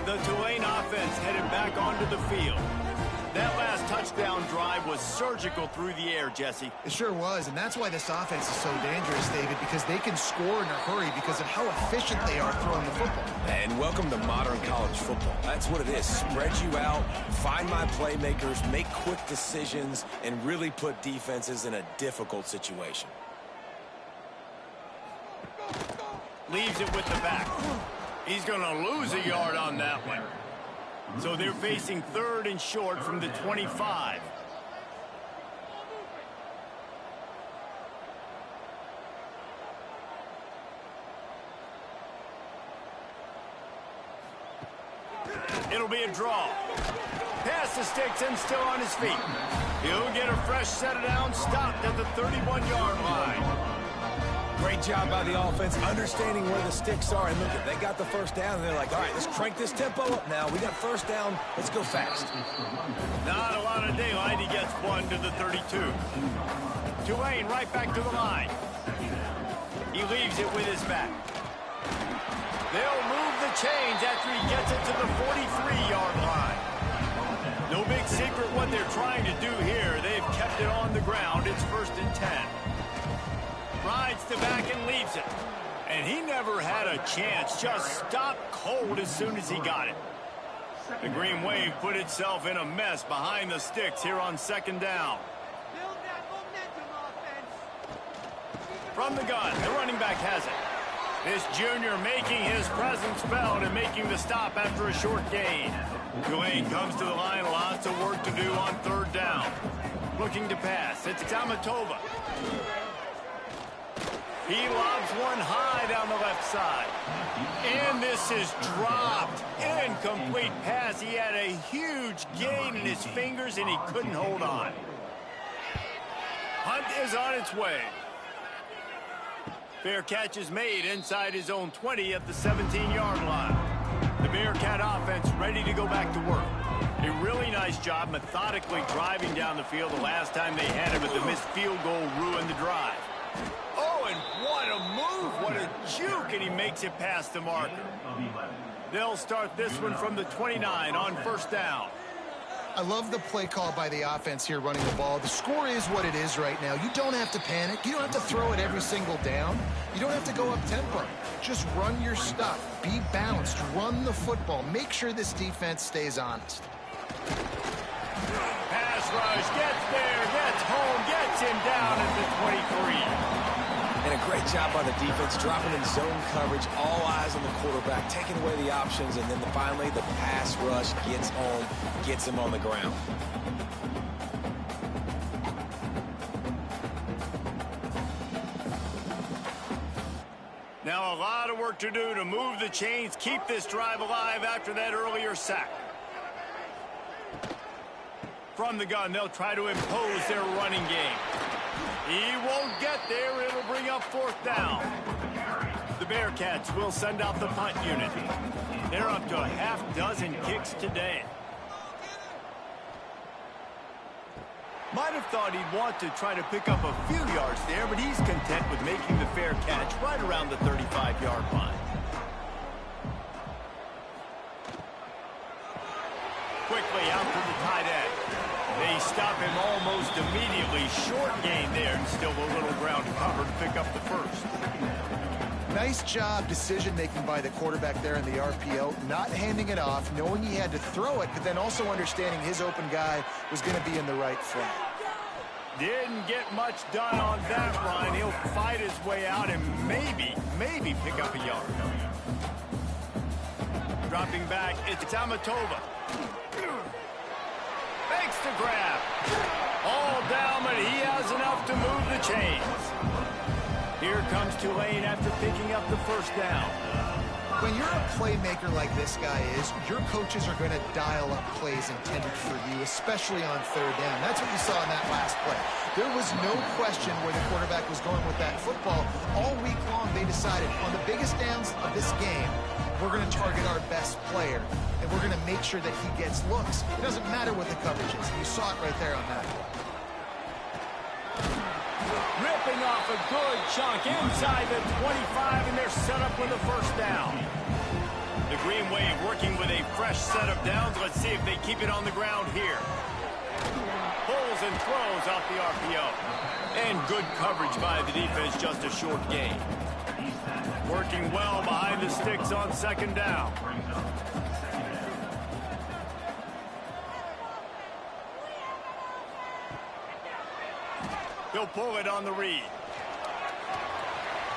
The Tulane offense headed back onto the field. That last touchdown drive was surgical through the air, Jesse. It sure was, and that's why this offense is so dangerous, David, because they can score in a hurry because of how efficient they are throwing the football. And welcome to modern college football. That's what it is. Spread you out, find my playmakers, make quick decisions, and really put defenses in a difficult situation. Leaves it with the back. He's going to lose a yard on that one. So they're facing 3rd and short from the 25. It'll be a draw. Pass the sticks and still on his feet. He'll get a fresh set of downs, stopped at the 31-yard line. Great job by the offense, understanding where the sticks are. And look, they got the first down, and they're like, all right, let's crank this tempo up now. We got first down. Let's go fast. Not a lot of daylight. He gets one to the 32. Tulane right back to the line. He leaves it with his back. They'll move the chains after he gets it to the 43-yard line. No big secret what they're trying to do here. They've kept it on the ground. It's 1st and 10. Rides the back and leaves it. And he never had a chance. Just stopped cold as soon as he got it. The Green Wave put itself in a mess behind the sticks here on 2nd down. From the gun, the running back has it. This junior making his presence felt and making the stop after a short gain. Tulane comes to the line, lots of work to do on 3rd down. Looking to pass, it's Tamatova. He lobs one high down the left side. And this is dropped. Incomplete pass. He had a huge gain in his fingers, and he couldn't hold on. Hunt is on its way. Fair catch is made inside his own 20 at the 17-yard line. The Bearcat offense ready to go back to work. A really nice job methodically driving down the field the last time they had it, but the missed field goal ruined the drive. Oh, and what a move, what a juke, and he makes it past the marker. They'll start this one from the 29 on 1st down. I love the play call by the offense here running the ball. The score is what it is right now. You don't have to panic. You don't have to throw it every single down. You don't have to go up tempo. Just run your stuff. Be balanced. Run the football. Make sure this defense stays honest. Pass rush, gets there, gets home, gets him down at the 23. And a great job by the defense, dropping in zone coverage, all eyes on the quarterback, taking away the options, and then finally the pass rush gets home, gets him on the ground. Now a lot of work to do to move the chains, keep this drive alive after that earlier sack. From the gun, they'll try to impose their running game. He won't get there. It'll bring up 4th down. The Bearcats will send out the punt unit. They're up to a half-dozen kicks today. Might have thought he'd want to try to pick up a few yards there, but he's content with making the fair catch right around the 35-yard line. Quickly out to the tight end. They stop him almost immediately. Short gain there, and still a little ground cover to pick up the 1st. Nice job decision-making by the quarterback there in the RPO, not handing it off, knowing he had to throw it, but then also understanding his open guy was going to be in the right flat. Didn't get much done on that run. He'll fight his way out and maybe pick up a yard. Dropping back, it's Tamatova. Makes the grab. All down, but he has enough to move the chains. Here comes Tulane after picking up the 1st down. When you're a playmaker like this guy is, your coaches are going to dial up plays intended for you, especially on 3rd down. That's what you saw in that last play. There was no question where the quarterback was going with that football. All week long, they decided on the biggest downs of this game, we're going to target our best player, and we're going to make sure that he gets looks. It doesn't matter what the coverage is. You saw it right there on that. Ripping off a good chunk inside the 25, and they're set up with a first down. The Green Wave working with a fresh set of downs. Let's see if they keep it on the ground here. Pulls and throws off the RPO. And good coverage by the defense, just a short gain. Working well behind the sticks on second down. He'll pull it on the read.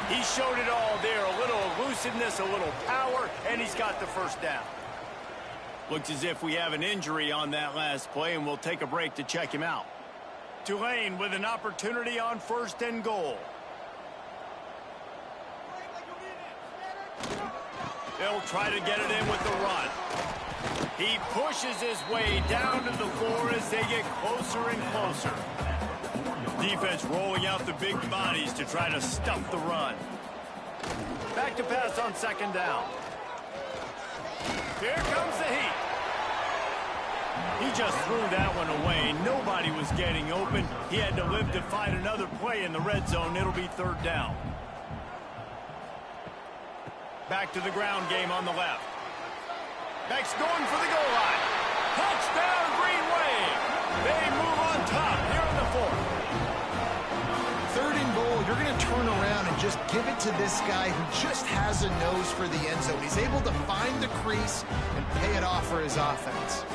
He showed it all there. A little elusiveness, a little power, and he's got the first down. Looks as if we have an injury on that last play, and we'll take a break to check him out. Tulane with an opportunity on first and goal. They'll try to get it in with the run. He pushes his way down to the floor as they get closer and closer. Defense rolling out the big bodies to try to stuff the run. Back to pass on second down. Here comes the heat. He just threw that one away. Nobody was getting open. He had to live to find another play in the red zone. It'll be third down. Back to the ground game on the left. Beck's going for the goal line. Touchdown, Green Wave. They move on top here in the fourth. Third and goal, you're going to turn around and just give it to this guy who just has a nose for the end zone. He's able to find the crease and pay it off for his offense.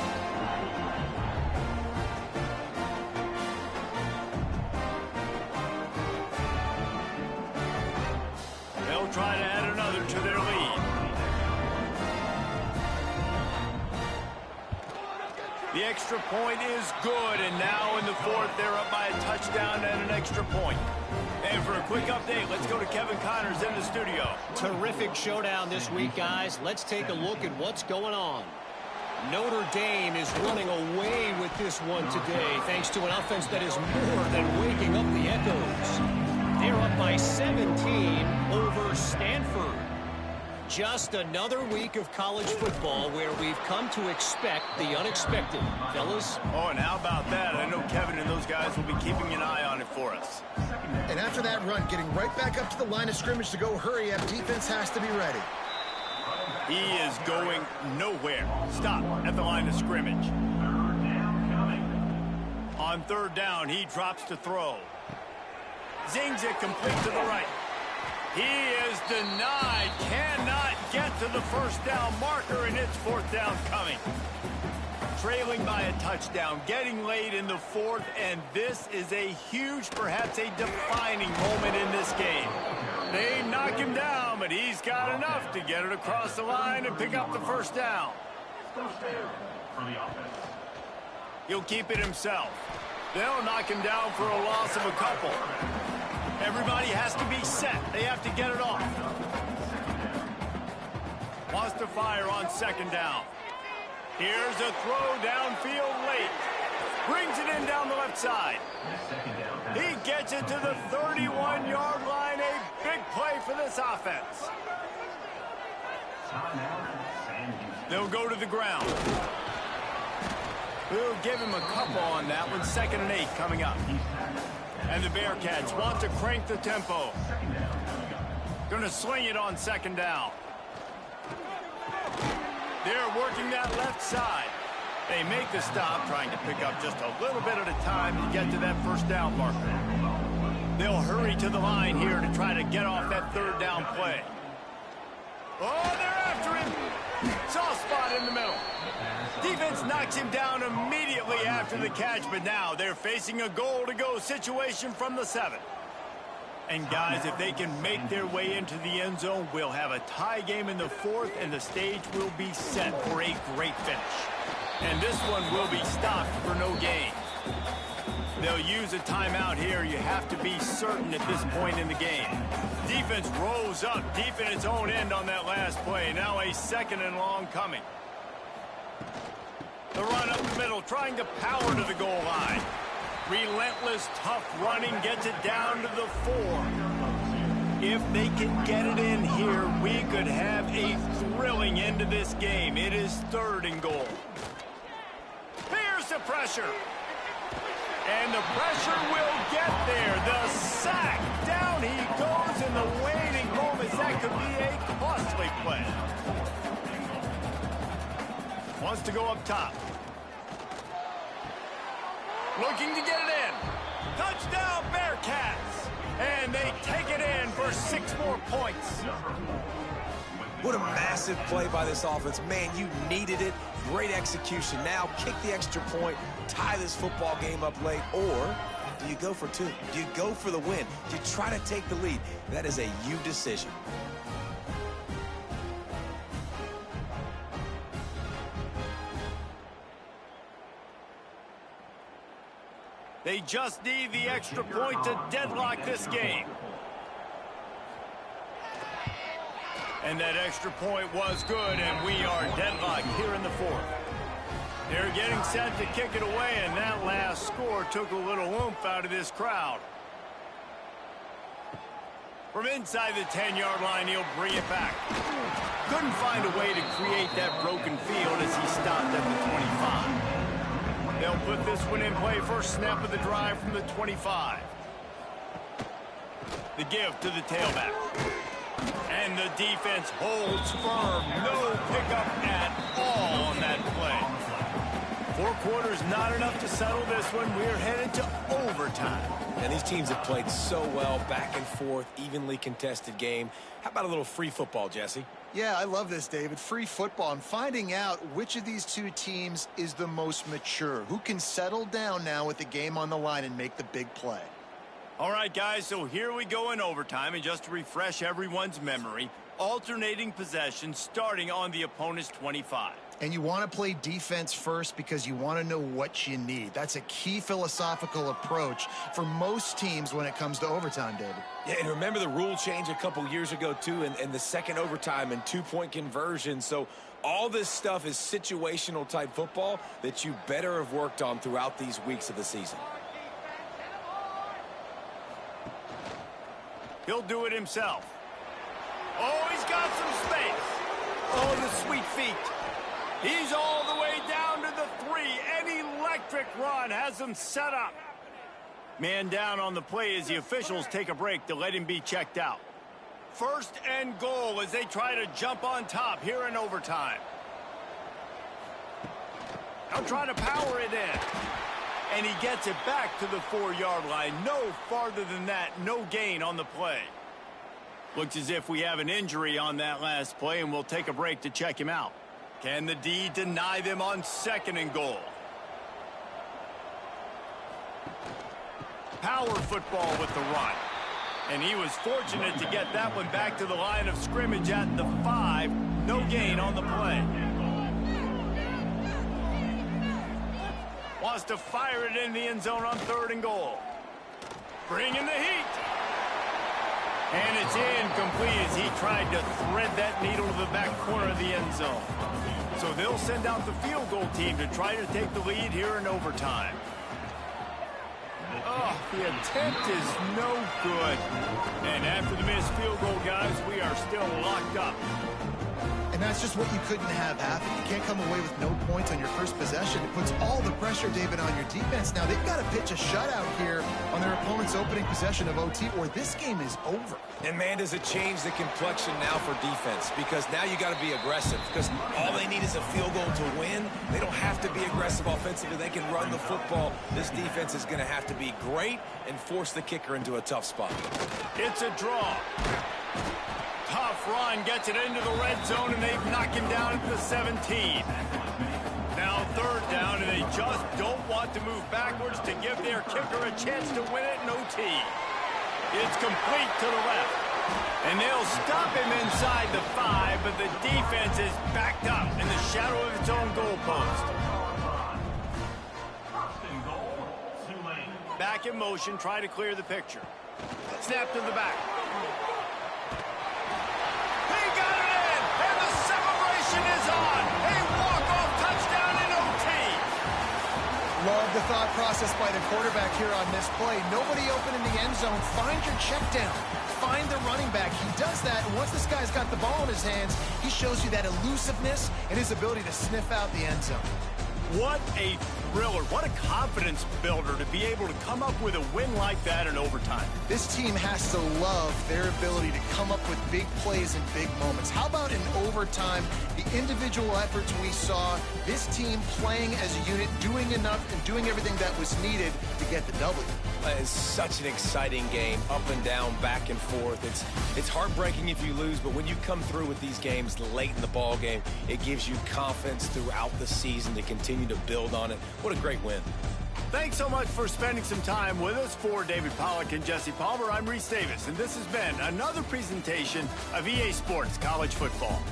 They'll try to add another to their lead. The extra point is good, and now in the fourth, they're up by a touchdown and an extra point. And for a quick update, let's go to Kevin Connors in the studio. Terrific showdown this week, guys. Let's take a look at what's going on. Notre Dame is running away with this one today, thanks to an offense that is more than waking up the echoes. They're up by 17 over Stanford. Just another week of college football where we've come to expect the unexpected, fellas. Oh, and how about that? I know Kevin and those guys will be keeping an eye on it for us. And after that run, getting right back up to the line of scrimmage to go hurry up, defense has to be ready. He is going nowhere. Stop at the line of scrimmage. On third down, he drops to throw. Zings it complete to the right. He is denied. Cannot get to the first down marker, and it's fourth down coming. Trailing by a touchdown, getting late in the fourth, and this is a huge, perhaps a defining moment in this game. They knock him down, but he's got enough to get it across the line and pick up the first down. First down for the offense. He'll keep it himself. They'll knock him down for a loss of a couple. Everybody has to be set. They have to get it off. Wants to fire on second down. Here's a throw downfield late. Brings it in down the left side. He gets it to the 31-yard line. A big play for this offense. They'll go to the ground. We'll give him a couple on that one. 2nd and 8 coming up. And the Bearcats want to crank the tempo. Gonna sling it on second down. They're working that left side. They make the stop, trying to pick up just a little bit at a time to get to that first down marker. They'll hurry to the line here to try to get off that third down play. Oh, they're after him. Soft spot in the middle. Defense knocks him down immediately after the catch, but now they're facing a goal-to-go situation from the 7. And guys, if they can make their way into the end zone, we'll have a tie game in the 4th, and the stage will be set for a great finish. And this one will be stopped for no gain. They'll use a timeout here. You have to be certain at this point in the game. Defense rose up deep in its own end on that last play. Now a 2nd and long coming. The run up the middle, trying to power to the goal line. Relentless, tough running, gets it down to the 4. If they can get it in here, we could have a thrilling end to this game. It is 3rd and goal. Here's the pressure. And the pressure will get there. The sack. Down he goes in the waning moments. That could be a costly play. Wants to go up top. Looking to get it in. Touchdown, Bearcats. And they take it in for 6 more points. What a massive play by this offense. Man, you needed it. Great execution. Now kick the extra point, tie this football game up late, or do you go for 2? Do you go for the win? Do you try to take the lead? That is a you decision. They just need the extra point to deadlock this game. And that extra point was good, and we are deadlocked here in the 4th. They're getting set to kick it away, and that last score took a little oomph out of this crowd. From inside the 10-yard line, he'll bring it back. Couldn't find a way to create that broken field as he stopped at the 25. They'll put this one in play. First snap of the drive from the 25. The give to the tailback. And the defense holds firm. No pickup at all on that play. 4 quarters, not enough to settle this one. We're headed to overtime. And these teams have played so well, back and forth, evenly contested game. How about a little free football, Jesse? Yeah, I love this, David. Free football. I'm finding out which of these 2 teams is the most mature. Who can settle down now with the game on the line and make the big play? All right, guys, so here we go in overtime. And just to refresh everyone's memory, alternating possession starting on the opponent's 25. And you want to play defense first because you want to know what you need. That's a key philosophical approach for most teams when it comes to overtime, David. Yeah, and remember the rule change a couple years ago, too, and the second overtime and 2-point conversion. So all this stuff is situational type football that you better have worked on throughout these weeks of the season. He'll do it himself. Oh, he's got some space. Oh, the sweet feet. He's all the way down to the 3. An electric run has him set up. Man down on the play as the officials take a break to let him be checked out. 1st and goal as they try to jump on top here in overtime. They'll try to power it in. And he gets it back to the 4-yard line. No farther than that. No gain on the play. Looks as if we have an injury on that last play, and we'll take a break to check him out. Can the D deny them on 2nd and goal? Power football with the run. And he was fortunate to get that one back to the line of scrimmage at the 5. No gain on the play. Wants to fire it in the end zone on 3rd and goal. Bringing the heat. And it's incomplete as he tried to thread that needle to the back corner of the end zone. So they'll send out the field goal team to try to take the lead here in overtime. Oh, the attempt is no good. And after the missed field goal, guys, we are still locked up. And that's just what you couldn't have happen. You can't come away with no points on your first possession. It puts all the pressure, David, on your defense. Now, they've got to pitch a shutout here on their opponent's opening possession of OT, or this game is over. And, man, does it change the complexion now for defense? Because now you got to be aggressive. Because all they need is a field goal to win. They don't have to be aggressive offensively. They can run the football. This defense is going to have to be great and force the kicker into a tough spot. It's a draw. Tough run, gets it into the red zone, and they've knocked him down at the 17. Now 3rd down, and they just don't want to move backwards to give their kicker a chance to win it in OT. It's complete to the left. And they'll stop him inside the 5, but the defense is backed up in the shadow of its own goalpost. Back in motion, try to clear the picture. Snap to the back. Is on. A walk-off touchdown in OT. Love the thought process by the quarterback here on this play. Nobody open in the end zone. Find your check down. Find the running back. He does that, and once this guy's got the ball in his hands, he shows you that elusiveness and his ability to sniff out the end zone. What a thriller. What a confidence builder to be able to come up with a win like that in overtime. This team has to love their ability to come up with big plays and big moments. How about in overtime, the individual efforts we saw, this team playing as a unit, doing enough and doing everything that was needed to get the W. It's such an exciting game, up and down, back and forth. It's heartbreaking if you lose, but when you come through with these games late in the ball game, it gives you confidence throughout the season to continue to build on it. What a great win. Thanks so much for spending some time with us. For David Pollack and Jesse Palmer, I'm Reese Davis, and this has been another presentation of EA Sports College Football.